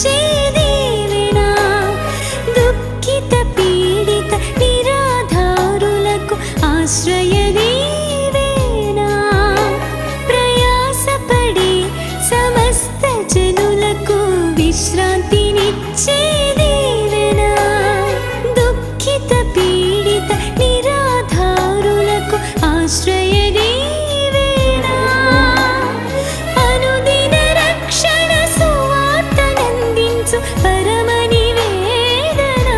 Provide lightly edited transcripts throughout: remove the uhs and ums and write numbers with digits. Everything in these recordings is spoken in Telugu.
దీవెన, దుఃఖిత పీడిత నిరాధారులకు ఆశ్రయ దీవెన, ప్రయాసపడే సమస్త జనులకు విశ్రాంతినిచ్చే దీవెన, దుఃఖిత పీడిత నిరాధారులకు ఆశ్రయ దీవెన, అనుదిన రక్షణ సువార్తనందించు పరమ నివేదన,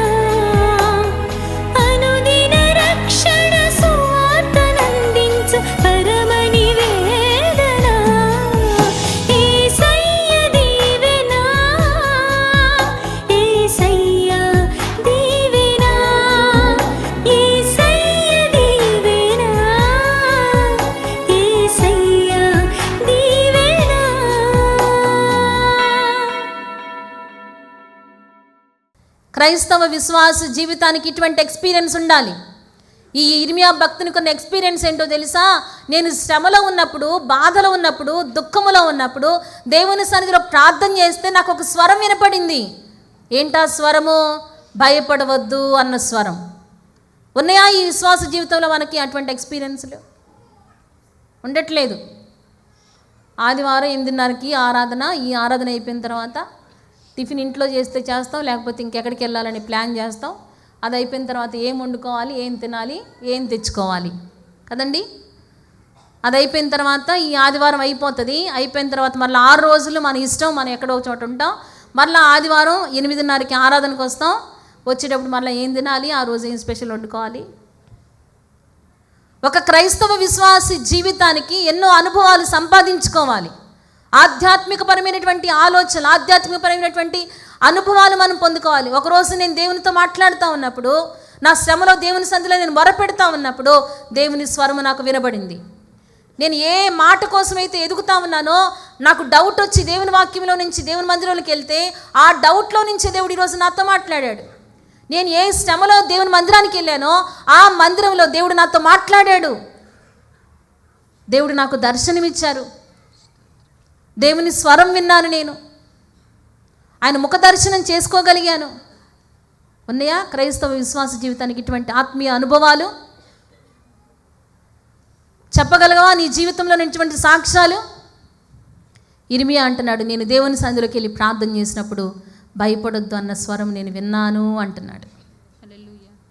అనుదిన రక్షణ సువార్తనందించు పరమ నివేదన, యేసయ్య దీవెన, యేసయ్య దీవెన, యేసయ్య దీవెన, యేసయ్య దీవెన. క్రైస్తవ విశ్వాస జీవితానికి ఇటువంటి ఎక్స్పీరియన్స్ ఉండాలి. ఈ ఇర్మియా భక్తునికి ఉన్న ఎక్స్పీరియన్స్ ఏంటో తెలుసా? నేను శ్రమలో ఉన్నప్పుడు, బాధలో ఉన్నప్పుడు, దుఃఖములో ఉన్నప్పుడు దేవుని సన్నిధిలో ప్రార్థన చేస్తే నాకు ఒక స్వరం వినపడింది. ఏంటా స్వరము? భయపడవద్దు అన్న స్వరం. ఉన్నాయా ఈ విశ్వాస జీవితంలో మనకి అటువంటి ఎక్స్పీరియన్స్లు? ఉండట్లేదు. ఆదివారం 8:30కి ఆరాధన. ఈ ఆరాధన అయిపోయిన తర్వాత టిఫిన్ ఇంట్లో చేస్తే చేస్తాం, లేకపోతే ఇంకెక్కడికి వెళ్ళాలని ప్లాన్ చేస్తాం. అది అయిపోయిన తర్వాత ఏం వండుకోవాలి, ఏం తినాలి, ఏం తెచ్చుకోవాలి కదండి. అది అయిపోయిన తర్వాత ఈ ఆదివారం అయిపోతుంది. అయిపోయిన తర్వాత మళ్ళీ 6 రోజులు మన ఇష్టం, మనం ఎక్కడో చోట ఉంటాం. మళ్ళీ ఆదివారం 8:30కి ఆరాధనకు వస్తాం. వచ్చేటప్పుడు మళ్ళీ ఏం తినాలి, ఆ రోజు ఏం స్పెషల్ వండుకోవాలి. ఒక క్రైస్తవ విశ్వాసి జీవితానికి ఎన్నో అనుభవాలు సంపాదించుకోవాలి. ఆధ్యాత్మికపరమైనటువంటి ఆలోచనలు, ఆధ్యాత్మికపరమైనటువంటి అనుభవాలు మనం పొందుకోవాలి. ఒకరోజు నేను దేవునితో మాట్లాడుతూ ఉన్నప్పుడు, నా శ్రమలో దేవుని సన్నిధిలో నేను మొరపెడతా ఉన్నప్పుడు దేవుని స్వరము నాకు వినబడింది. నేను ఏ మాట కోసమైతే ఎదుగుతా ఉన్నానో, నాకు డౌట్ వచ్చి దేవుని వాక్యంలో నుంచి దేవుని మందిరంలోకి వెళ్తే ఆ డౌట్లో నుంచి దేవుడు ఈరోజు నాతో మాట్లాడాడు. నేను ఏ శ్రమలో దేవుని మందిరానికి వెళ్ళానో ఆ మందిరంలో దేవుడు నాతో మాట్లాడాడు. దేవుడు నాకు దర్శనమిచ్చారు. దేవుని స్వరం విన్నాను. నేను ఆయన ముఖ దర్శనం చేసుకోగలిగాను. ఉన్నాయా క్రైస్తవ విశ్వాస జీవితానికి ఇటువంటి ఆత్మీయ అనుభవాలు? చెప్పగలవా నీ జీవితంలో ఇటువంటి సాక్ష్యాలు? ఇర్మియా అంటున్నాడు, నేను దేవుని సన్నిధిలోకి వెళ్ళి ప్రార్థన చేసినప్పుడు భయపడొద్దు అన్న స్వరం నేను విన్నాను అంటున్నాడు.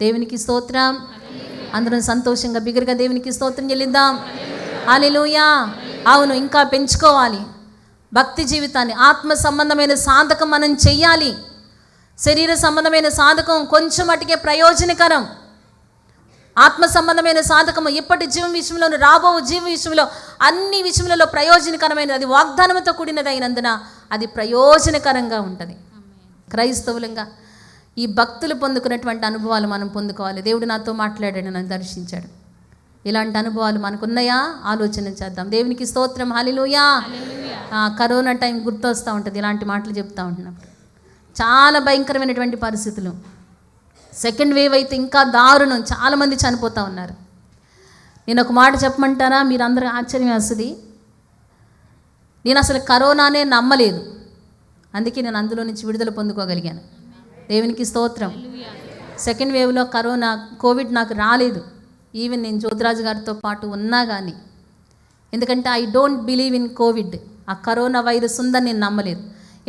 దేవునికి స్తోత్రం. అందరం సంతోషంగా బిగ్గరగా దేవునికి స్తోత్రం చెల్లిద్దాం. హల్లెలూయా. అవును, ఇంకా పెంచుకోవాలి భక్తి జీవితాన్ని. ఆత్మ సంబంధమైన సాధకం మనం చెయ్యాలి. శరీర సంబంధమైన సాధకం కొంచెం మటుకే ప్రయోజనకరం. ఆత్మ సంబంధమైన సాధకము ఇప్పటి జీవం విషయంలో, రాబో జీవ విషయంలో, అన్ని విషయంలో ప్రయోజనకరమైనది. అది వాగ్దానంతో కూడినది అయినందున అది ప్రయోజనకరంగా ఉంటుంది. క్రైస్తవులంగా ఈ భక్తులు పొందుకున్నటువంటి అనుభవాలు మనం పొందుకోవాలి. దేవుడు నాతో మాట్లాడాడు, నన్ను దర్శించాడు. ఇలాంటి అనుభవాలు మనకున్నాయా? ఆలోచన చేద్దాం. దేవునికి స్తోత్రం. హల్లెలూయా. కరోనా టైం గుర్తొస్తూ ఉంటుంది ఇలాంటి మాటలు చెప్తూ ఉంటున్నప్పుడు. చాలా భయంకరమైనటువంటి పరిస్థితులు. సెకండ్ వేవ్ అయితే ఇంకా దారుణం, చాలామంది చనిపోతూ ఉన్నారు. నేను ఒక మాట చెప్పమంటారా? మీరు అందరూ ఆశ్చర్యం వేస్తుంది. నేను అసలు కరోనానే నమ్మలేదు, అందుకే నేను అందులో నుంచి విడుదల పొందుకోగలిగాను. దేవునికి స్తోత్రం. సెకండ్ వేవ్లో కోవిడ్ నాకు రాలేదు. ఈవెన్ నేను జ్యోతిరాజు గారితో పాటు ఉన్నా కానీ, ఎందుకంటే I don't believe in Covid. ఆ కరోనా వైరస్ ఉందని నేను నమ్మలేదు.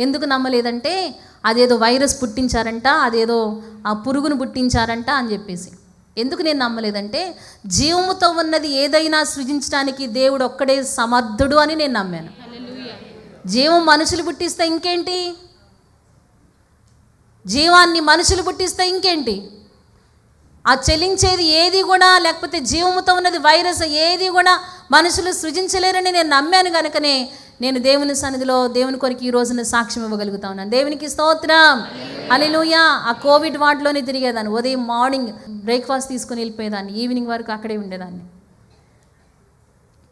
ఎందుకు నమ్మలేదంటే అదేదో వైరస్ పుట్టించారంట, అదేదో ఆ పురుగును పుట్టించారంట అని చెప్పేసి. ఎందుకు నేను నమ్మలేదంటే జీవముతో ఉన్నది ఏదైనా సృజించడానికి దేవుడు ఒక్కడే సమర్థుడు అని నేను నమ్మాను. జీవం మనుషులు పుట్టిస్తే ఇంకేంటి, జీవాన్ని మనుషులు పుట్టిస్తే ఇంకేంటి, ఆ చెలించేది ఏది కూడా, లేకపోతే జీవముతో ఉన్నది వైరస్ ఏది కూడా మనుషులు సృజించలేరని నేను నమ్మాను. కనుకనే నేను దేవుని సన్నిధిలో దేవుని కొరకు ఈ రోజున సాక్ష్యం ఇవ్వగలుగుతా ఉన్నాను. దేవునికి స్తోత్రం. హల్లెలూయా. ఆ కోవిడ్ వార్డులోనే తిరిగేదాన్ని. ఉదయం మార్నింగ్ బ్రేక్ఫాస్ట్ తీసుకుని వెళ్ళిపోయేదాన్ని, ఈవినింగ్ వరకు అక్కడే ఉండేదాన్ని.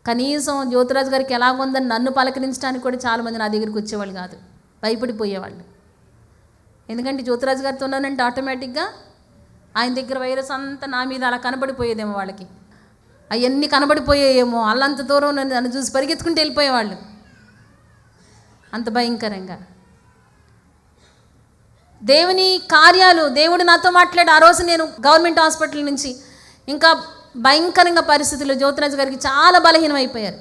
కనీసం జ్యోతిరాజు గారికి ఎలాగుందని నన్ను పలకరించడానికి కూడా చాలామంది నా దగ్గరికి వచ్చేవాళ్ళు కాదు, భయపడిపోయేవాళ్ళు. ఎందుకంటే జ్యోతిరాజు గారితో ఉన్నానంటే ఆటోమేటిక్గా ఆయన దగ్గర వైరస్ అంతా నా మీద అలా కనబడిపోయేదేమో, వాళ్ళకి అవన్నీ కనబడిపోయేయేమో, అల్లంత దూరం నన్ను చూసి పరిగెత్తుకుంటూ వెళ్ళిపోయేవాళ్ళు, అంత భయంకరంగా. దేవుని కార్యాలు, దేవుడు నాతో మాట్లాడి ఆ రోజు నేను గవర్నమెంట్ హాస్పిటల్ నుంచి ఇంకా భయంకరంగా పరిస్థితులు, జ్యోతిరాజు గారికి చాలా బలహీనం అయిపోయారు.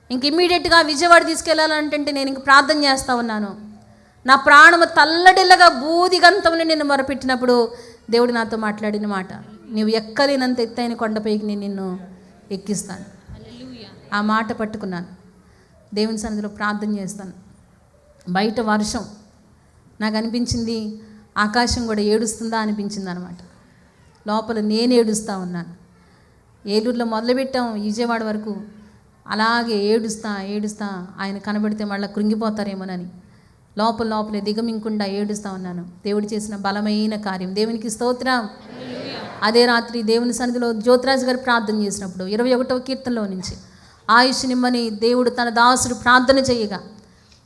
ఇంక ఇమ్మీడియట్గా విజయవాడ తీసుకెళ్ళాలంటే నేను ఇంక ప్రార్థన చేస్తూ ఉన్నాను. నా ప్రాణము తల్లడిల్లగా బూదిగంతముని నేను మొరపెట్టినప్పుడు దేవుడు నాతో మాట్లాడిన మాట, నువ్వు ఎక్కలేనంత ఎత్తైన కొండపైకి నేను నిన్ను ఎక్కిస్తాను. ఆ మాట పట్టుకున్నాను. దేవుని సన్నిధిలో ప్రార్థన చేస్తాను. బయట వర్షం, నాకు అనిపించింది ఆకాశం కూడా ఏడుస్తుందా అనిపించింది అనమాట. లోపల నేను ఏడుస్తూ ఉన్నాను. ఏలూరులో మొదలుపెట్టాం, విజయవాడ వరకు అలాగే ఏడుస్తా ఆయన కనబడితే మళ్ళీ కృంగిపోతారేమోనని లోపలే దిగమింకుండా ఏడుస్తూ ఉన్నాను. దేవుడు చేసిన బలమైన కార్యం, దేవునికి స్తోత్రం. అదే రాత్రి దేవుని సన్నిధిలో జ్యోతిరాజు గారు ప్రార్థన చేసినప్పుడు 21వ కీర్తనలో నుంచి ఆయుష్నిమ్మని దేవుడు తన దాసుడు ప్రార్థన చేయగా,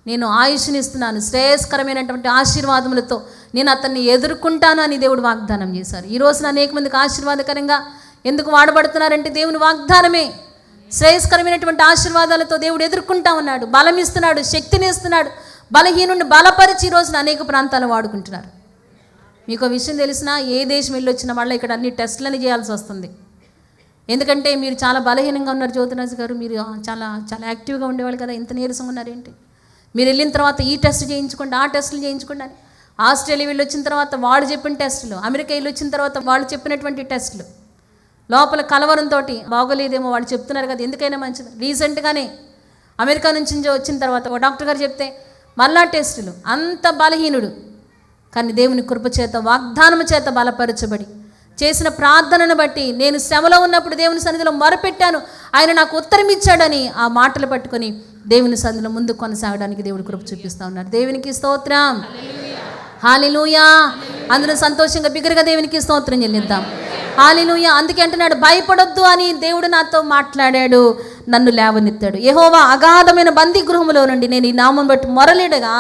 నేను ఆయుష్నిస్తున్నాను, శ్రేయస్కరమైనటువంటి ఆశీర్వాదములతో నేను అతన్ని ఎదుర్కొంటాను అని దేవుడు వాగ్దానం చేశారు. ఈ రోజున అనేక మందికి ఆశీర్వాదకరంగా ఎందుకు వాడబడుతున్నారంటే దేవుని వాగ్దానమే. శ్రేయస్కరమైనటువంటి ఆశీర్వాదాలతో దేవుడు ఎదుర్కొంటా ఉన్నాడు, బలం ఇస్తున్నాడు, శక్తిని ఇస్తున్నాడు. బలహీనుడిని బలపరిచి ఈ రోజున అనేక ప్రాంతాలు వాడుకుంటున్నారు. మీకు విషయం తెలిసినా, ఏ దేశం వెళ్ళి వచ్చినా మళ్ళీ ఇక్కడ అన్ని టెస్టులని చేయాల్సి వస్తుంది. ఎందుకంటే మీరు చాలా బలహీనంగా ఉన్నారు జ్యోతిరాజు గారు, మీరు చాలా చాలా యాక్టివ్గా ఉండేవాళ్ళు కదా, ఇంత నీరసంగా ఉన్నారేంటి? మీరు వెళ్ళిన తర్వాత ఈ టెస్ట్ చేయించుకోండి, ఆ టెస్టులు చేయించుకోండి అని. ఆస్ట్రేలియా వెళ్ళి వచ్చిన తర్వాత వాళ్ళు చెప్పిన టెస్టులు, అమెరికా వెళ్ళి వచ్చిన తర్వాత వాళ్ళు చెప్పినటువంటి టెస్టులు, లోపల కలవరంతో బాగోలేదేమో వాళ్ళు చెప్తున్నారు కదా, ఎందుకైనా మంచిది. రీసెంట్గానే అమెరికా నుంచి వచ్చిన తర్వాత ఒక డాక్టర్ గారు చెప్తే మళ్ళా టెస్టులు. అంత బలహీనుడు, కానీ దేవుని కృప చేత, వాగ్దానము చేత బలపరచబడి చేసిన ప్రార్థనను బట్టి నేను శ్రమలో ఉన్నప్పుడు దేవుని సన్నిధిలో మొరపెట్టాను, ఆయన నాకు ఉత్తరం ఇచ్చాడని ఆ మాటలు పట్టుకొని దేవుని సన్నిధిలో ముందు కొనసాగడానికి దేవుడు కృప చూపిస్తూ ఉన్నారు. దేవునికి స్తోత్రం, హల్లెలూయా. అందరూ సంతోషంగా బిగ్గరగా దేవునికి స్తోత్రం చెల్లిద్దాం. హల్లెలూయా. అందుకే అంటున్నాడు, భయపడొద్దు అని దేవుడు నాతో మాట్లాడాడు, నన్ను లేవనెత్తాడు. యెహోవా అగాధమైన బందీ గృహములో నుండి నేను ఈ నామం బట్టి మొరలిడగా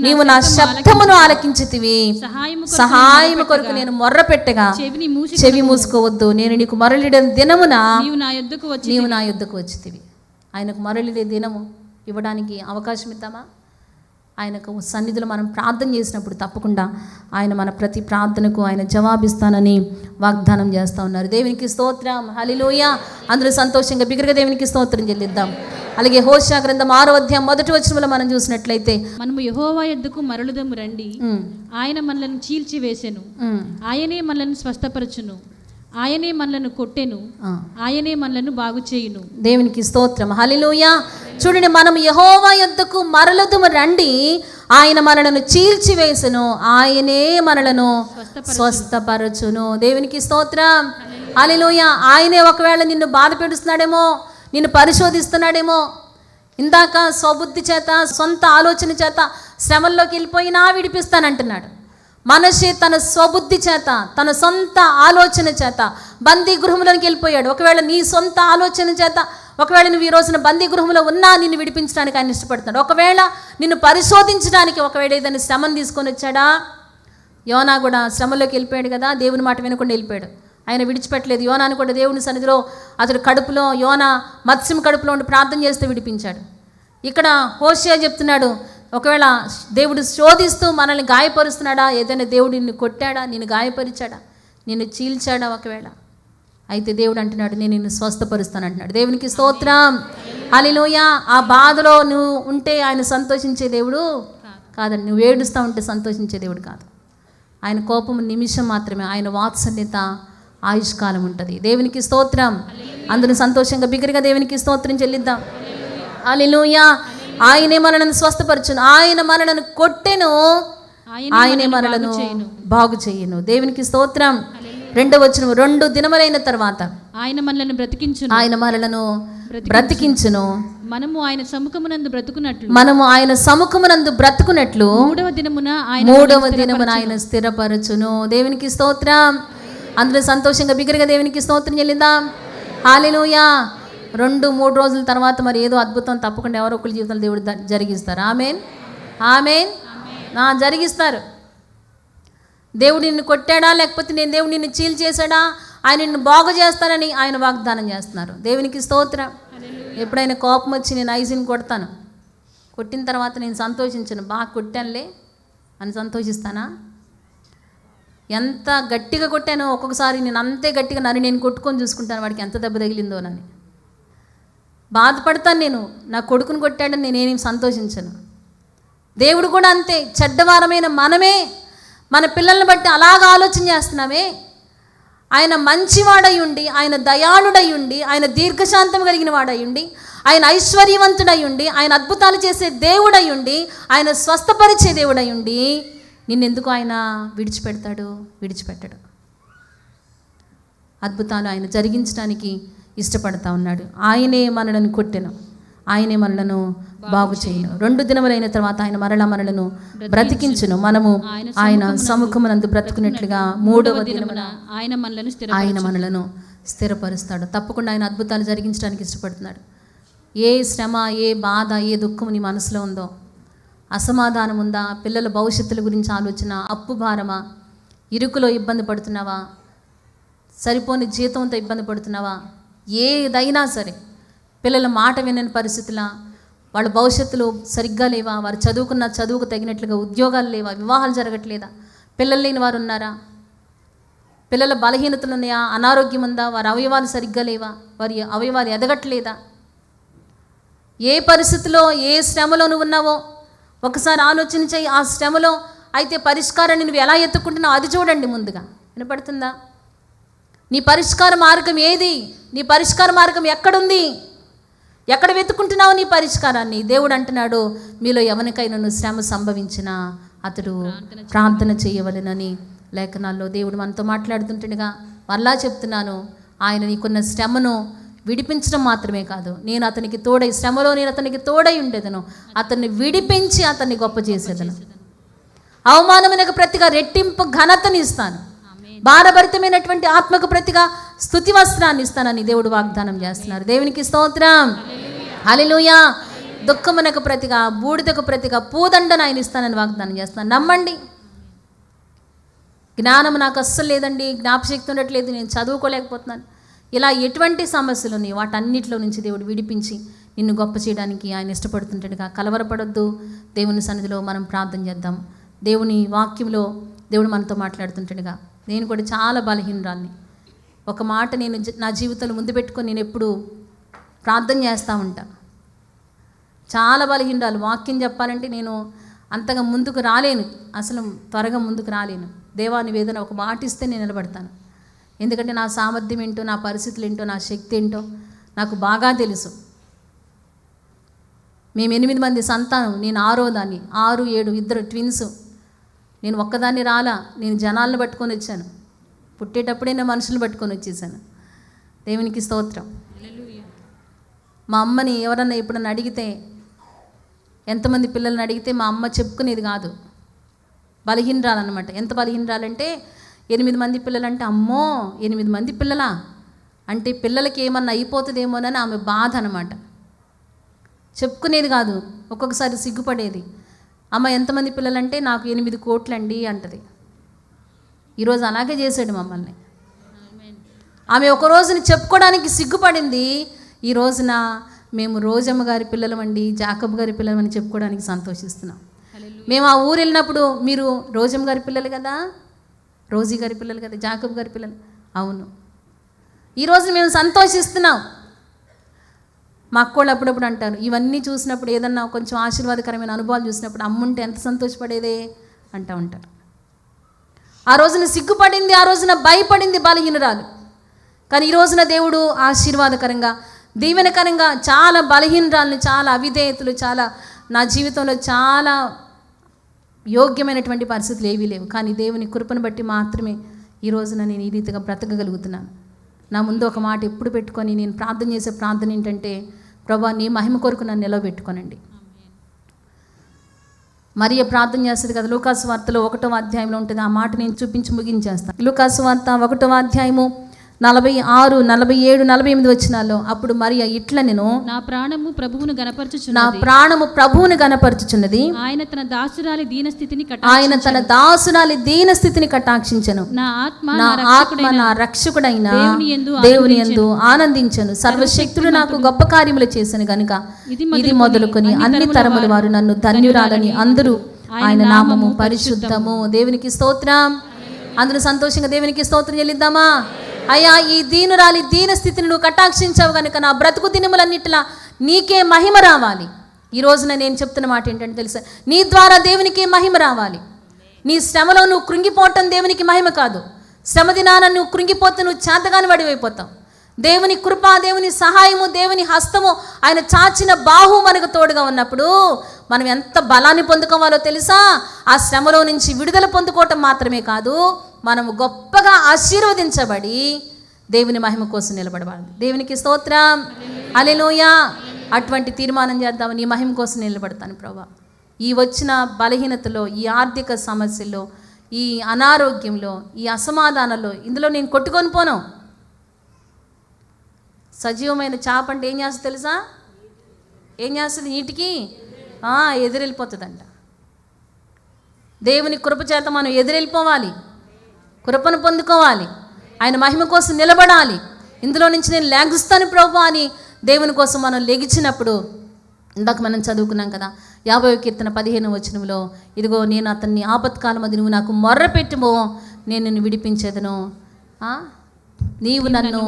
నీవు నా శబ్దమును ఆలకించితివి. సహాయము కొరకు నేను మొర్ర పెట్టగా చెవి మూసుకోవద్దు. నేను నీకు మొరలిడిన దినమున నీవు నా యొద్దకు వచ్చితివి. ఆయనకు మొరలిడే దినము ఇవ్వడానికి అవకాశం ఇద్దామా? ఆయనకు సన్నిధిలో మనం ప్రార్థన చేసినప్పుడు తప్పకుండా ఆయన మన ప్రతి ప్రార్థనకు ఆయన జవాబిస్తానని వాగ్దానం చేస్తూ ఉన్నారు. దేవునికి స్తోత్రం, హల్లెలూయా. అందరూ సంతోషంగా బిగ్గరగా దేవునికి స్తోత్రం చెల్లిద్దాం. అలాగే హోషేయ గ్రంథం 6వ అధ్యాయం 1వ వచనంలో మనం చూసినట్లయితే, మనము యెహోవా యొద్దకు మరలుదము రండి, ఆయన మనలను చీల్చివేసెను, ఆయనే మనలను స్వస్థపరచును, ఆయనే మనలను కొట్టెను, ఆయనే మనలను బాగు చేయును. దేవునికి స్తోత్రం, హల్లెలూయా. చూడండి, మనం యెహోవా యొద్దకు మరలుదము రండి, ఆయన మనలను చీల్చివేసెను, ఆయనే మనలను స్వస్థపరచును. దేవునికి స్తోత్రం, హల్లెలూయా. ఆయనే ఒకవేళ నిన్ను బాధ పెడుస్తున్నాడేమో, నిన్ను పరిశోధిస్తున్నాడేమో, ఇందాక స్వబుద్ధి చేత, సొంత ఆలోచన చేత శ్రమల్లోకి వెళ్ళిపోయినా విడిపిస్తానంటున్నాడు. మనషే తన స్వబుద్ధి చేత, తన సొంత ఆలోచన చేత బందీ గృహంలోకి వెళ్ళిపోయాడు. ఒకవేళ నీ సొంత ఆలోచన చేత, ఒకవేళ నువ్వు ఈ రోజున బందీ గృహంలో ఉన్నా నిన్ను విడిపించడానికి ఆయన ఇష్టపడుతున్నాడు. ఒకవేళ నిన్ను పరిశోధించడానికి ఒకవేళ ఏదైనా శ్రమను తీసుకొని వచ్చాడా? యోనా కూడా శ్రమలోకి వెళ్ళిపోయాడు కదా, దేవుని మాట వినకుండా వెళ్ళిపోయాడు. ఆయన విడిచిపెట్టలేదు యోనాను కూడా. దేవుని సన్నిధిలో అతడు కడుపులో, యోనా మత్స్యం కడుపులో ఉండి ప్రార్థన చేస్తే విడిపించాడు. ఇక్కడ హోషేయ చెప్తున్నాడు, ఒకవేళ దేవుడు శోధిస్తూ మనల్ని గాయపరుస్తున్నాడా, ఏదైనా దేవుడు నిన్ను కొట్టాడా, నిన్ను గాయపరిచాడా, నిన్ను చీల్చాడా, ఒకవేళ అయితే దేవుడు అంటున్నాడు, నేను నిన్ను స్వస్థపరుస్తాను అంటున్నాడు. దేవునికి స్తోత్రం, హల్లెలూయా. ఆ బాధలో నువ్వు ఉంటే ఆయన సంతోషించే దేవుడు కాదండి, నువ్వు ఏడుస్తూ ఉంటే సంతోషించే దేవుడు కాదు. ఆయన కోపం నిమిషం మాత్రమే, ఆయన వాత్సల్యత ఆయుష్కాలం ఉంటుంది. దేవునికి స్తోత్రం. అందరూ సంతోషంగా బిగ్గరగా దేవునికి స్తోత్రం చెల్లిద్దాం. హల్లెలూయా. ఆయనే మనలను స్వస్థపరచును, ఆయన మనలను కొట్టెను, ఆయనే మనలను బాగు చేయును. దేవునికి స్తోత్రం. 2వ వచనం, 2 దినములైన తర్వాత ఆయన మనలను బ్రతికించును, ఆయన మనలను బ్రతికించును, మనము ఆయన సముఖమునందు బ్రతుకున్నట్లు, మనము ఆయన సముఖమునందు బ్రతుకున్నట్లు 3వ దినమున ఆయన స్థిరపరచును. దేవునికి స్తోత్రం. అందరూ సంతోషంగా బిగ్గరగా దేవునికి స్తోత్రం చెల్లిద్దాం. హల్లెలూయా. 2-3 రోజుల తర్వాత మరి ఏదో అద్భుతం తప్పకుండా ఎవరో ఒకరి జీవితంలో దేవుడు జరిగిస్తారు. ఆమేన్, ఆమేన్. జరిగిస్తారు. దేవుడు నిన్ను కొట్టాడా, లేకపోతే దేవుడు నిన్ను చీల్చేశాడా, ఆయన నిన్ను బాగు చేస్తానని ఆయన వాగ్దానం చేస్తున్నారు. దేవునికి స్తోత్రం. ఎప్పుడైనా కోపం వచ్చి నేను ఐసిని కొడతాను, కొట్టిన తర్వాత నేను సంతోషించను, బాగా కొట్టానులే అని సంతోషిస్తానా? ఎంత గట్టిగా కొట్టానో ఒక్కొక్కసారి నేను అంతే గట్టిగా నేను కొట్టుకొని చూసుకుంటాను వాడికి ఎంత దెబ్బ తగిలిందోనని. బాధపడతాను నేను, నా కొడుకుని కొట్టాడని నేనేం సంతోషించను. దేవుడు కూడా అంతే. చెడ్డవారమైన మనమే మన పిల్లల్ని బట్టి అలాగ ఆలోచన చేస్తున్నామే. ఆయన మంచివాడై ఉండి, ఆయన దయాళుడై ఉండి, ఆయన దీర్ఘశాంతం కలిగిన వాడై ఉండి, ఆయన ఐశ్వర్యవంతుడై ఉండి, ఆయన అద్భుతాలు చేసే దేవుడై ఉండి, ఆయన స్వస్థపరిచే దేవుడై ఉండి నిన్నెందుకు ఆయన విడిచిపెడతాడు? విడిచిపెట్టడు. అద్భుతాలు ఆయన జరిగించడానికి ఇష్టపడతా ఉన్నాడు. ఆయనే మనలను కొట్టెను, ఆయనే మనలను బాగు చేయను. 2 దినములైన తర్వాత ఆయన మనలను బ్రతికించును. మనము ఆయన సముఖమునందు బ్రతుకున్నట్లుగా 3వ దినమున ఆయన మనలను స్థిరపరుస్తాడు. తప్పకుండా ఆయన అద్భుతాలు జరిగించడానికి ఇష్టపడుతున్నాడు. ఏ శ్రమ, ఏ బాధ, ఏ దుఃఖం నీ మనసులో ఉందో, అసమాధానం ఉందా, పిల్లల భవిష్యత్తుల గురించి ఆలోచన, అప్పు భారమా, ఇరుకులో ఇబ్బంది పడుతున్నావా, సరిపోని జీతంతో ఇబ్బంది పడుతున్నావా, ఏదైనా సరే, పిల్లల మాట వినని పరిస్థితుల, వాళ్ళ భవిష్యత్తులో సరిగ్గా లేవా, వారు చదువుకున్న చదువుకు తగినట్లుగా ఉద్యోగాలు లేవా, వివాహాలు జరగట్లేదా, పిల్లలు లేని వారు ఉన్నారా, పిల్లల బలహీనతలు ఉన్నాయా, అనారోగ్యం ఉందా, వారి అవయవాలు సరిగ్గా లేవా, వారి అవయవాలు ఎదగట్లేదా, ఏ పరిస్థితిలో ఏ శ్రమలో నువ్వు ఉన్నావో ఒకసారి ఆలోచన చేయి. ఆ శ్రమలో అయితే పరిష్కారాన్ని నువ్వు ఎలా ఎత్తుకుంటున్నావు అది చూడండి. ముందుగా వినపడుతుందా? నీ పరిష్కార మార్గం ఏది? నీ పరిష్కార మార్గం ఎక్కడుంది? ఎక్కడ వెతుకుంటున్నావు నీ పరిష్కారాన్ని? దేవుడు అంటున్నాడు, మీలో ఎవరికైనా శ్రమ సంభవించినా అతడు ప్రార్థన చేయవలెనని లేఖనాల్లో దేవుడు మనతో మాట్లాడుతుంటుండగా మరలా చెప్తున్నాను, ఆయన నీకున్న శ్రమను విడిపించడం మాత్రమే కాదు, నేను అతనికి తోడై, శ్రమలో నేను అతనికి తోడై ఉండేదను, అతన్ని విడిపించి అతన్ని గొప్ప చేసేదను, అవమానమునకు ప్రతిగా రెట్టింపు ఘనతని ఇస్తాను, భారభరితమైనటువంటి ఆత్మకు ప్రతిగా స్తుతి వస్త్రాన్ని ఇస్తానని దేవుడు వాగ్దానం చేస్తున్నారు. దేవునికి స్తోత్రం, హల్లెలూయా. దుఃఖమునకు ప్రతిగా, బూడిదకు ప్రతిగా పూదండను ఆయన ఇస్తానని వాగ్దానం చేస్తున్నాను. నమ్మండి. జ్ఞానం నాకు అస్సలు లేదండి, జ్ఞాపశక్తి ఉండట్లేదు, నేను చదువుకోలేకపోతున్నాను, ఇలా ఎటువంటి సమస్యలు ఉన్నాయి వాటన్నిటిలో నుంచి దేవుడు విడిపించి నిన్ను గొప్ప చేయడానికి ఆయన ఇష్టపడుతుంటాడుగా. కలవరపడొద్దు. దేవుని సన్నిధిలో మనం ప్రార్థన చేద్దాం. దేవుని వాక్యంలో దేవుడు మనతో మాట్లాడుతుంటాడుగా. నేను కూడా చాలా బలహీనరాల్ని. ఒక మాట నేను నా జీవితంలో ముందు పెట్టుకొని నేను ఎప్పుడు ప్రార్థన చేస్తూ ఉంటా. చాలా బలహీనరాలు. వాక్యం చెప్పాలంటే నేను అంతగా ముందుకు రాలేను, అసలు త్వరగా ముందుకు రాలేను. దేవా నివేదన ఒక మాట ఇస్తే నేను నిలబడతాను. ఎందుకంటే నా సామర్థ్యం ఏంటో, నా పరిస్థితులు ఏంటో, నా శక్తి ఏంటో నాకు బాగా తెలుసు. మేము 8 మంది సంతానం, నేను 6వ దాన్ని, 6, 7 2 ట్విన్స్. నేను ఒక్కదాన్ని రాలా, నేను జనాలను పట్టుకొని వచ్చాను. పుట్టేటప్పుడే నేను మనుషులు పట్టుకొని వచ్చేసాను. దేవునికి స్తోత్రం. మా అమ్మని ఎవరన్నా ఎప్పుడన్నా అడిగితే, ఎంతమంది పిల్లల్ని అడిగితే మా అమ్మ చెప్పుకునేది కాదు. బలహీనరాలన్నమాట. ఎంత బలహీనరాలంటే 8 మంది పిల్లలంటే, అమ్మో 8 మంది పిల్లలా అంటే పిల్లలకి ఏమన్నా అయిపోతుందేమోనని ఆమె బాధ అనమాట. చెప్పుకునేది కాదు, ఒక్కొక్కసారి సిగ్గుపడేది. అమ్మ ఎంతమంది పిల్లలంటే, నాకు 8 కోట్లండి అంటది. ఈరోజు అలాగే చేశాడు మమ్మల్ని. ఆమె ఒక రోజుని చెప్పుకోవడానికి సిగ్గుపడింది. ఈ రోజున మేము రోజమ్మ గారి పిల్లలమండి, జాకబ్ గారి పిల్లలమని చెప్పుకోవడానికి సంతోషిస్తున్నాం. మేము ఆ ఊరు వెళ్ళినప్పుడు, మీరు రోజమ్మ గారి పిల్లలు కదా, రోజీ గారి పిల్లలు కదా, జాకబ్ గారి పిల్లలు, అవును. ఈరోజు మేము సంతోషిస్తున్నాం. మా అక్కోళ్ళు అప్పుడప్పుడు అంటారు, ఇవన్నీ చూసినప్పుడు ఏదన్నా కొంచెం ఆశీర్వాదకరమైన అనుభవాలు చూసినప్పుడు అమ్ముంటే ఎంత సంతోషపడేదే అంటూ ఉంటారు. ఆ రోజున సిగ్గుపడింది, ఆ రోజున భయపడింది బలహీనరాలు. కానీ ఈ రోజున దేవుడు ఆశీర్వాదకరంగా, దీవెనకరంగా చాలా బలహీనరాలను, చాలా అవిధేయతలు, చాలా నా జీవితంలో చాలా యోగ్యమైనటువంటి పరిస్థితులు ఏవీ లేవు. కానీ దేవుని కృపను బట్టి మాత్రమే ఈ రోజున నేను ఈ రీతిగా బ్రతకగలుగుతున్నాను. నా ముందు ఒక మాట ఎప్పుడు పెట్టుకొని నేను ప్రార్థన చేసే ప్రార్థన ఏంటంటే, ప్రభా నీ మహిమ కొరకు నన్ను నిలవబెట్టుకోనండి. మరియ ప్రార్థన చేస్తుంది కదా, లూకాసు వార్తలో 1వ అధ్యాయంలో ఉంటుంది. ఆ మాట నేను చూపించి ముగించేస్తాను. లూకాసు వార్త 1వ అధ్యాయము 46, 47, 48 వచనాల్లో, అప్పుడు మరియ ఇట్లా, నేను నా ప్రాణము ప్రభువును గనపరచుచున్నది, ఆయన తన దాసురాలి దీన స్థితిని కటాక్షించెను. నా ఆత్మ నా రక్షకుడైన దేవుని యందు ఆనందించెను. సర్వశక్తుడు నాకు గొప్ప కార్యములు చేశాను గనుక ఇది మొదలుకొని అన్ని తరముల వారు నన్ను ధన్యురాలని అందరూ ఆయన నామము పరిశుద్ధము. దేవునికి స్తోత్రం. అందులో సంతోషంగా దేవునికి స్తోత్రం చెల్లిద్దామా? అయ్యా, ఈ దీనురాలి దీన స్థితిని నువ్వు కటాక్షించావు కనుక నా బ్రతుకు దినములన్నిటిలా నీకే మహిమ రావాలి. ఈ రోజున నేను చెప్తున్న మాట ఏంటంటే తెలుసా, నీ ద్వారా దేవునికే మహిమ రావాలి. నీ శ్రమలో నువ్వు కృంగిపోవటం దేవునికి మహిమ కాదు. శ్రమ దినాన నువ్వు కృంగిపోతే నువ్వు చేతగాని వడివైపోతావు. దేవుని కృప, దేవుని సహాయము, దేవుని హస్తము, ఆయన చాచిన బాహు మనకు తోడుగా ఉన్నప్పుడు మనం ఎంత బలాన్ని పొందుకోవాలో తెలుసా? ఆ శ్రమలో నుంచి విడుదల పొందుకోవటం మాత్రమే కాదు, మనము గొప్పగా ఆశీర్వదించబడి దేవుని మహిమ కోసం నిలబడవాలి. దేవునికి స్తోత్రం, హల్లెలూయా. అటువంటి తీర్మానం చేద్దాం, నీ మహిమ కోసం నిలబడతాను ప్రభువా. ఈ వచ్చిన బలహీనతలో, ఈ ఆర్థిక సమస్యల్లో, ఈ అనారోగ్యంలో, ఈ అసమాధానంలో, ఇందులో నేను కొట్టుకొని పోను. సజీవమైన చేప అంటే ఏం చేస్తుంది తెలుసా? ఏం చేస్తుంది? నీటికి ఎదురెళ్ళిపోతుందంట. దేవుని కృప చేత మనం ఎదురెళ్ళిపోవాలి, కృపను పొందుకోవాలి, ఆయన మహిమ కోసం నిలబడాలి. ఇందులో నుంచి నేను లేగుస్తాను ప్రభువా అని దేవుని కోసం మనం లెగిచినప్పుడు, ఇందాక మనం చదువుకున్నాం కదా 50వ కీర్తన 15వ వచనంలో, ఇదిగో నేను అతన్ని ఆపత్కాలం అది నువ్వు నాకు మొర్ర పెట్టుమో నేను నిన్ను విడిపించేదను, నీవు నన్ను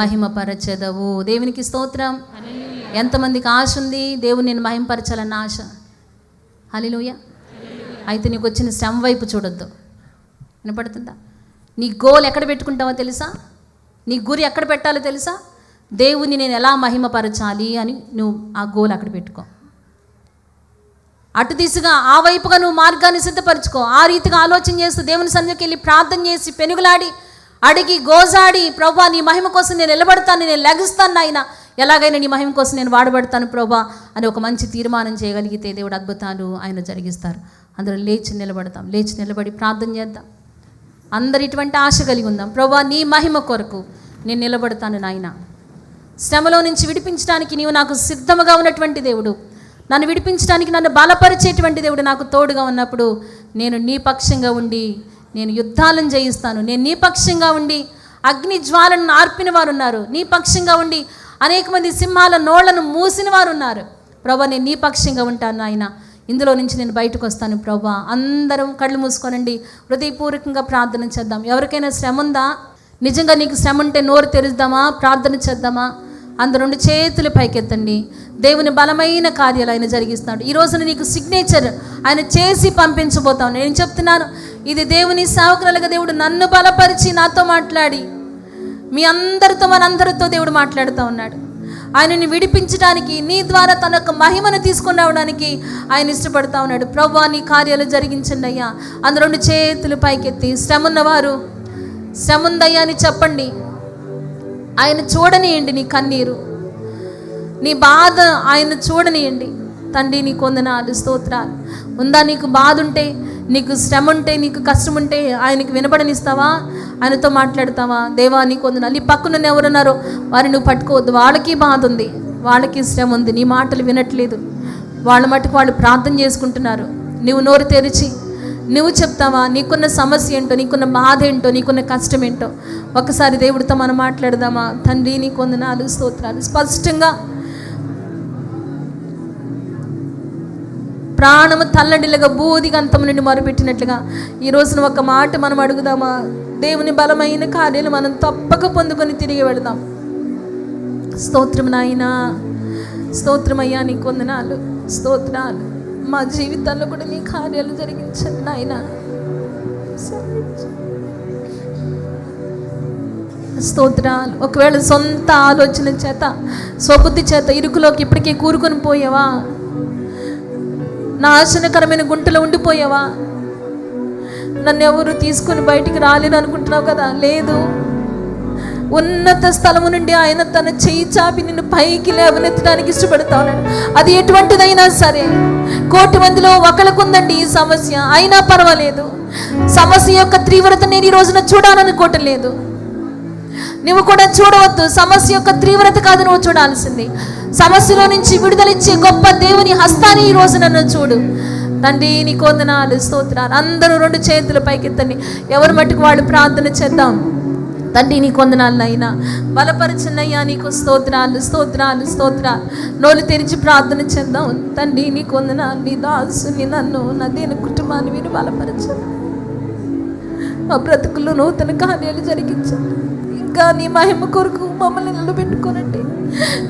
మహిమపరచెదవు. దేవునికి స్తోత్రం. ఎంతమందికి ఆశ ఉంది దేవుని నేను మహిమపరచాలన్న ఆశ? హల్లెలూయా. అయితే నీకు వచ్చిన శ్రమ వైపు చూడొద్దు. వినపడుతుందా? నీ గోల్ ఎక్కడ పెట్టుకుంటావో తెలుసా? నీ గురి ఎక్కడ పెట్టాలో తెలుసా? దేవుని నేను ఎలా మహిమపరచాలి అని నువ్వు ఆ గోల్ అక్కడ పెట్టుకో. అటు దిశగా ఆ వైపుగా నువ్వు మార్గాన్ని సిద్ధపరచుకో. ఆ రీతిగా ఆలోచన చేస్తూ దేవుని సన్నిధికి వెళ్ళి ప్రార్థన చేసి పెనుగులాడి అడిగి గోజాడి, ప్రభువా నీ మహిమ కోసం నేను నిలబడతాను, నేను లెగుస్తాను నాయన, ఎలాగైనా నీ మహిమ కోసం నేను వాడబడతాను ప్రభువా అని ఒక మంచి తీర్మానం చేయగలిగితే దేవుడు అద్భుతాలు ఆయన జరిగిస్తారు. అందరూ లేచి నిలబడతాం, లేచి నిలబడి ప్రార్థన చేద్దాం. అందరు ఇటువంటి ఆశ కలిగి ఉందాం. ప్రభువా నీ మహిమ కొరకు నేను నిలబడతాను నాయన. శ్రమలో నుంచి విడిపించడానికి నీవు నాకు సిద్ధముగా ఉన్నటువంటి దేవుడు, నన్ను విడిపించడానికి నన్ను బలపరిచేటువంటి దేవుడు నాకు తోడుగా ఉన్నప్పుడు నేను నీ పక్షంగా ఉండి నేను యుద్ధాలను జయిస్తాను. నేను నీ పక్షంగా ఉండి అగ్ని జ్వాలను ఆర్పిన వారు ఉన్నారు, నీ పక్షంగా ఉండి అనేక మంది సింహాల నోళ్లను మూసిన వారు ఉన్నారు. ప్రభా నేను నీ పక్షంగా ఉంటాను ఆయన. ఇందులో నుంచి నేను బయటకు వస్తాను ప్రభా. అందరం కళ్ళు మూసుకోనండి, హృదయపూర్వకంగా ప్రార్థన చేద్దాం. ఎవరికైనా శ్రమ ఉందా? నిజంగా నీకు శ్రమ ఉంటే నోరు తెరుద్దామా, ప్రార్థన చేద్దామా? అందరు 2 చేతులు పైకెత్తండి. దేవుని బలమైన కార్యాలు ఆయన జరిగిస్తున్నాడు. ఈ రోజున నీకు సిగ్నేచర్ ఆయన చేసి పంపించబోతాను. నేను చెప్తున్నాను, ఇది దేవుని సేవకులుగా దేవుడు నన్ను బలపరిచి నాతో మాట్లాడి మీ అందరితో మనందరితో దేవుడు మాట్లాడుతూ ఉన్నాడు. ఆయనని విడిపించడానికి, నీ ద్వారా తన యొక్క మహిమను తీసుకొని రావడానికి ఆయన ఇష్టపడతా ఉన్నాడు. ప్రభువా నీ కార్యాలు జరిగించండి అయ్యా. అందరు 2 చేతులు పైకెత్తి శ్రమ ఉన్నవారు శ్రమ ఉందయ్యా అని చెప్పండి. ఆయన చూడనియండి నీ కన్నీరు, నీ బాధ ఆయన చూడనియండి. తండ్రి నీకు వందనాలు, స్తోత్రాలు. ఉందా నీకు బాధ ఉంటే, నీకు శ్రమ ఉంటే, నీకు కష్టం ఉంటే ఆయనకి వినపడనిస్తావా? ఆయనతో మాట్లాడతావా? దేవా నీకు వందనాలు. నీ పక్కన ఎవరున్నారో వారిని నువ్వు పట్టుకోవద్దు. వాళ్ళకి బాధ ఉంది, వాళ్ళకి శ్రమ ఉంది, నీ మాటలు వినట్లేదు, వాళ్ళ మట్టుకు వాళ్ళు ప్రార్థన చేసుకుంటున్నారు. నువ్వు నోరు తెరిచి నువ్వు చెప్తావా? నీకున్న సమస్య ఏంటో, నీకున్న బాధ ఏంటో, నీకున్న కష్టం ఏంటో ఒకసారి దేవుడితో మనం మాట్లాడదామా? తండ్రి నీకు వందనాలు, స్తోత్రాలు. స్పష్టంగా ప్రాణము తల్లడిలుగా బూదిగంతము నుండి మొరపెట్టినట్లుగా ఈ రోజున ఒక మాట మనం అడుగుదామా? దేవుని బలమైన కార్యాలు మనం తప్పక పొందుకొని తిరిగి వెళదాం. స్తోత్రం నాయనా, స్తోత్రమయ్యా, నీకు వందనాలు, స్తోత్రాలు. మా జీవితాల్లో కూడా నీ కార్యాలు జరిగించండి నాయనా. స్తోత్రాలు. ఒకవేళ సొంత ఆలోచన చేత, స్వబుద్ధి చేత ఇరుకులోకి ఇప్పటికే కూరుకొని పోయావా? నాశనకరమైన గుంటలో ఉండిపోయావా? నన్ను ఎవరు తీసుకొని బయటికి రాలేరు అనుకుంటున్నావు కదా? లేదు, ఉన్నత స్థలము నుండి ఆయన తన చేయి చాపి నిన్ను పైకి లేవనెత్తడానికి ఇష్టపడతా ఉన్నాడు. అది ఎటువంటిదైనా సరే, 1,000,000 మందిలో ఒకళ్ళకుందండి ఈ సమస్య, అయినా పర్వాలేదు. సమస్య యొక్క తీవ్రత నేను ఈ రోజున చూడాలనుకోవటం లేదు. నువ్వు కూడా చూడవద్దు. సమస్య యొక్క తీవ్రత కాదు నువ్వు చూడాల్సింది, సమస్యలో నుంచి విడుదలిచ్చే గొప్ప దేవుని హస్తాన్ని ఈ రోజు నన్ను చూడు. తండ్రి నీకు వందనాలు, స్తోత్రాలు. అందరూ 2 చేతులు పైకెత్తండి. ఎవరి మట్టుకు వాళ్ళు ప్రార్థన చేద్దాం. తండ్రి నీకు వందనాలు అయినా, బలపరచనయ్యా, నీకు స్తోత్రాలు, స్తోత్రాలు, స్తోత్రాలు. నోరు తెరిచి ప్రార్థన చేద్దాం. తండ్రి నీకు వందనాలు. నీ దాసుని నన్ను, నా దేని కుటుంబాన్ని మీరు బలపరచండి. మా బ్రతుకుల్లో నూతన కార్యాలు జరిగించండి. ఇంకా నీ మహిమ కొరకు మమ్మల్ని నిలబెట్టుకోనండి.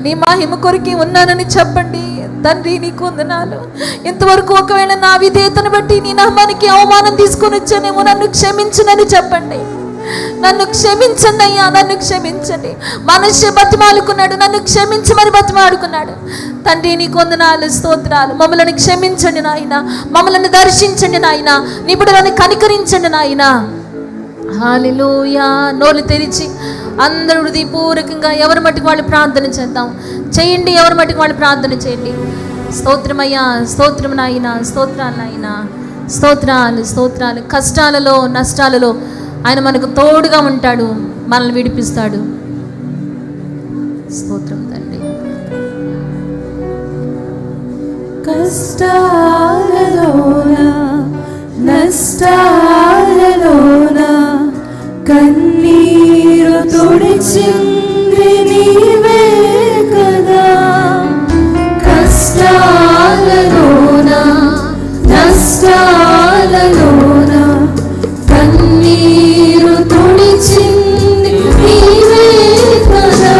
నీ మహిమ కొరకే ఉన్నానని చెప్పండి తండ్రి. నీకు వందనాలు. ఇంతవరకు ఒకవేళ నా విధేయతను బట్టి నీ నామానికి అవమానం తీసుకొని వచ్చానేమో, నన్ను క్షమించనని చెప్పండి. నన్ను క్షమించండి అయ్యా, నన్ను క్షమించండి. మనిషి బతిమాలుకున్నాడు, నన్ను క్షమించమని బతిమాడుకున్నాడు తండ్రి. నీకు వందనాలు, స్తోత్రాలు. మమ్మల్ని క్షమించండి నాయన, మమ్మల్ని దర్శించండి నాయన, నీ బిడ్డలను కనికరించండి నాయన. హల్లెలూయా. నోరు తెరిచి అందరూ హృదయపూర్వకంగా ఎవరి మట్టుకు వాళ్ళు ప్రార్థన చేద్దాం. చేయండి, ఎవరి మట్టుకు వాళ్ళు ప్రార్థన చేయండి. స్తోత్రమయ్యా, స్తోత్రం నాయన, స్తోత్రాలు నాయన, స్తోత్రాలు స్తోత్రాలు. కష్టాలలో నష్టాలలో ఆయన మనకు తోడుగా ఉంటాడు, మనల్ని విడిపిస్తాడు. స్తోత్రం తండ్రి. కష్టాలలోన నష్టాలలోన కన్నీరు తుడిచింది నీవే కదా. కష్టాలలోన నష్టాలలోన కన్నీరు తుడిచింది నీవే కదా.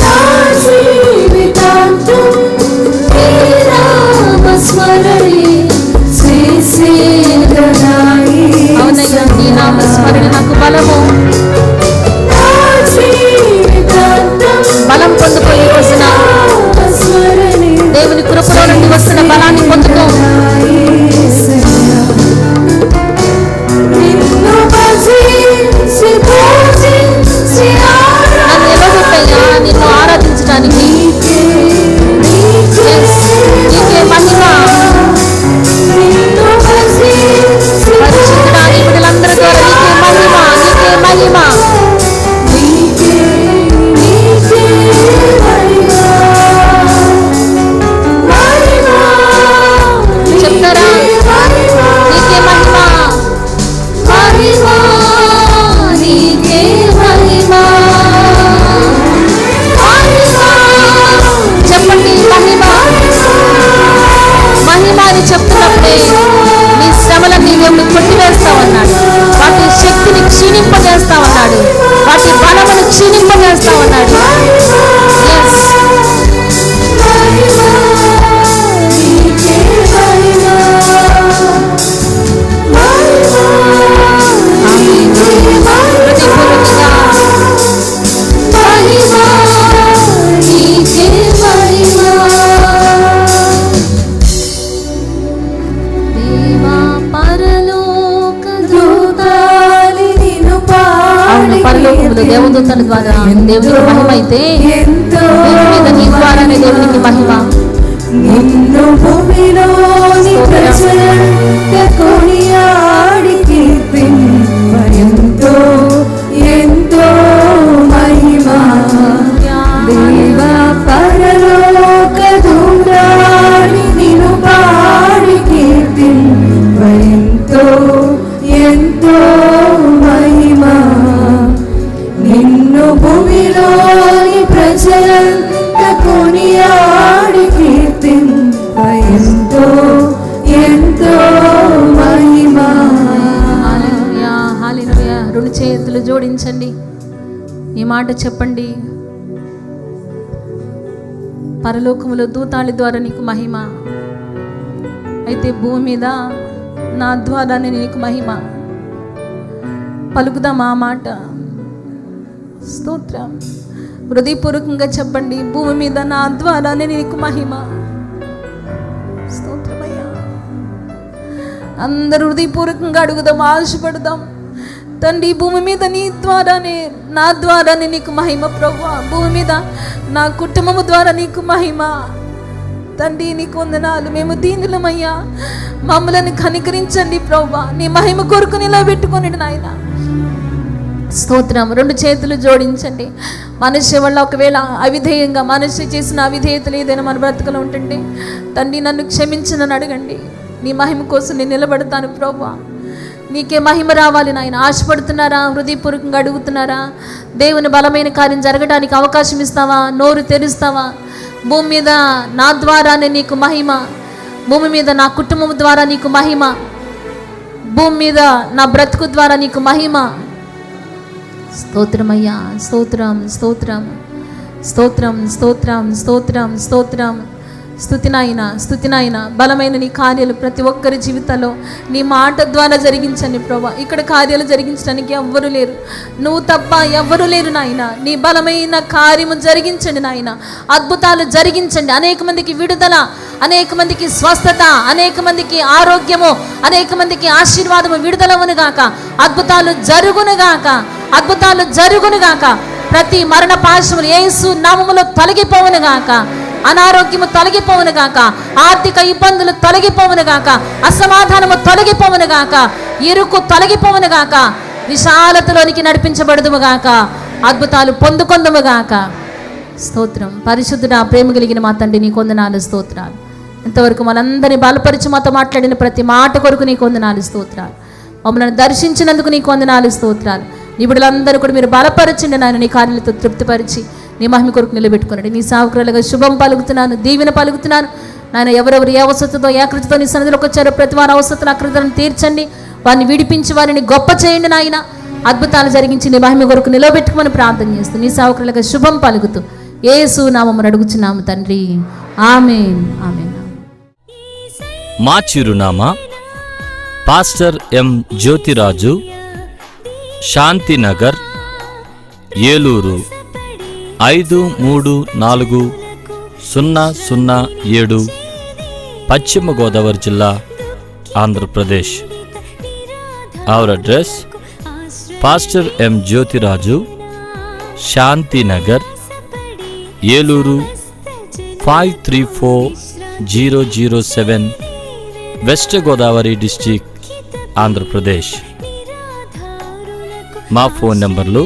నా జీవితాంతం నీ నామస్మరణే చేసేదనాయి. అవునయ్యా, నీ నామస్మరణ నాకు బలము. బలం పొందుకోయి వస్తున్న దేవుని కృపలో నుండి వస్తున్న బలాన్ని పొందుకో. నన్ను నిలబెట్టయ్యా, నిన్ను ఆరాధించడానికి. నీకే మహిమ. పరిశుద్ధుడా, నీ బిడ్డలందరి ద్వారా నీకే మహిమ, నీకే మహిమ. చెప్తారా? నీకే మహిమ, నీకే మహిమ. చెప్పండి మహిమ. మహిమ అని చెప్తున్నప్పుడే నీ శ్రమలన్నీ దేవుడు కొట్టివేస్తామన్నాడు. వాటి శక్తిని క్షీణింపజేస్తామన్నాడు, వాటి బలమును క్షీణింపజేస్తామన్నాడు. పరలోకములో దేవదూతల ద్వారా దేవునికి మహిమ అయితే, భూమి మీద నీ ద్వారానే దేవునికి మహిమ. నిన్ను భూమిలోని ప్రజలంత కొనియాడి కీర్తింప ఎంతో ఎంతో మహిమ. దేవా పరలోక దూరాడి నిన్ను పాడి కీర్తింప ఎంతో ఎంతో మహిమ. నిన్ను భూమిలోని ప్రజలంత కొనియాడి కీర్తింప ఎంతో ఎంతో మహిమ. హల్లెలూయా, హల్లెలూయా. రెండు చేతులు జోడించండి, ఈ మాట చెప్పండి. పరలోకములో దూతాళి ద్వారా నీకు మహిమ అయితే, భూమి మీద నా ద్వారానే నీకు మహిమ. పలుకుదాం ఆ మాట. స్తోత్రం. హృదయపూర్వకంగా చెప్పండి, భూమి మీద నా ద్వారానే నీకు మహిమ. స్తోత్రమయ్యా. అందరూ హృదయపూర్వకంగా అడుగుదాం, ఆశపడదాం. తండ్రి, భూమి మీద నీ ద్వారానే, నా ద్వారానే నీకు మహిమ ప్రభువా. భూమి మీద నా కుటుంబము ద్వారా నీకు మహిమ. తండ్రి, నీకు వందనాలు. మేము దీనులమయ్యా, మమ్మల్ని కనికరించండి ప్రభువా. నీ మహిమ కొరకు నిలబెట్టుకొని నాయన. స్తోత్రం. రెండు చేతులు జోడించండి. మనిషి వల్ల ఒకవేళ అవిధేయంగా మనిషి చేసిన అవిధేయతలు ఏదైనా మన బ్రతుకులో ఉంటుంటే, తండ్రి నన్ను క్షమించనని అడగండి. నీ మహిమ కోసం నేను నిలబడతాను ప్రభువా. నీకే మహిమ రావాలి నాయన. ఆశపడుతున్నారా? హృదయపూర్వకంగా అడుగుతున్నారా? దేవుని బలమైన కార్యం జరగడానికి అవకాశం ఇస్తావా? నోరు తెరుస్తావా? భూమి మీద నా ద్వారానే నీకు మహిమ, భూమి మీద నా కుటుంబం ద్వారా నీకు మహిమ. భూమి మీద నా బ్రతుకు ద్వారా నీకు మహిమ. స్తోత్రమయ్యా, స్తోత్రం స్తోత్రం స్తోత్రం స్తోత్రం స్తోత్రం స్తోత్రం. స్తుతినాయన బలమైన నీ కార్యాలు ప్రతి ఒక్కరి జీవితాల్లో నీ మాట ద్వారా జరిగించండి ప్రభా. ఇక్కడ కార్యాలు జరిగించడానికి ఎవ్వరు లేరు, నువ్వు తప్ప ఎవ్వరు లేరు నాయన. నీ బలమైన కార్యము జరిగించండి నాయన, అద్భుతాలు జరిగించండి. అనేక మందికి విడుదల, అనేక మందికి స్వస్థత, అనేక మందికి ఆరోగ్యము, అనేక మందికి ఆశీర్వాదము విడుదలవునుగాక. అద్భుతాలు జరుగునుగాక, అద్భుతాలు జరుగునుగాక. ప్రతి మరణ పాశములు యేసు నామములో తొలగిపోవునుగాక. అనారోగ్యము తొలగిపోవునుగాక, ఆర్థిక ఇబ్బందులు తొలగిపోవునుగాక, అసమాధానము తొలగిపోవునుగాక, ఇరుకు తొలగిపోవునుగాక, విశాలతలోనికి నడిపించబడుదుముగాక, అద్భుతాలు పొందుకొందుముగాక. స్తోత్రం. పరిశుద్ధుడా, ప్రేమ కలిగిన మా తండ్రి నీకు వందనాలు, స్తోత్రాలు. ఇంతవరకు మనందరినీ బలపరిచి మాతో మాట్లాడిన ప్రతి మాట కొరకు నీకు వందనాలు, స్తోత్రాలు. మమ్మల్ని దర్శించినందుకు నీకు వందనాలు, స్తోత్రాలు. నీ బిడ్డలందరూ కూడా మీరు బలపరచండి నాయన, నీ కార్యాలతో తృప్తిపరిచి నీ మహిమ కొరకు నిలబెట్టుకున్నాడు. నీ సేవకులుగా శుభం పలుకుతున్నాను, దీవెన పలుకుతున్నాను నాయన. ఎవరెవరు ఏ అవసరతతో ఏ ఆకృతితో నీ సన్నిధిలోకి వచ్చారో ప్రతి వారి అవసరతను ఆకృతులను తీర్చండి, వారిని విడిపించి వారిని గొప్ప చేయండి నాయన. అద్భుతాలు జరిగించి నీ మహిమ కొరకు నిలబెట్టుకోమని ప్రార్థన చేస్తూ నీ సేవకులుగా శుభం పలుకుతూ యేసు నామమున అడుగుచున్నాము తండ్రి, ఆమేన్ ఆమేన్. మా చిరునామా పాస్టర్ ఎం జ్యోతిరాజు, శాంతినగర్, ఏలూరు 534007, పశ్చిమ గోదావరి జిల్లా, Andhra Pradesh. Our address pastor M Jyothiraju, Shantinagar, Eluru 534007, west Godavari district, Andhra Pradesh. మా ఫోన్ నంబర్లు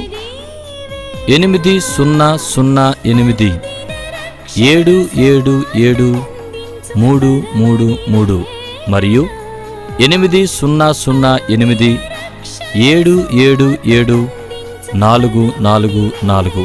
8008777333 మరియు 8008777444.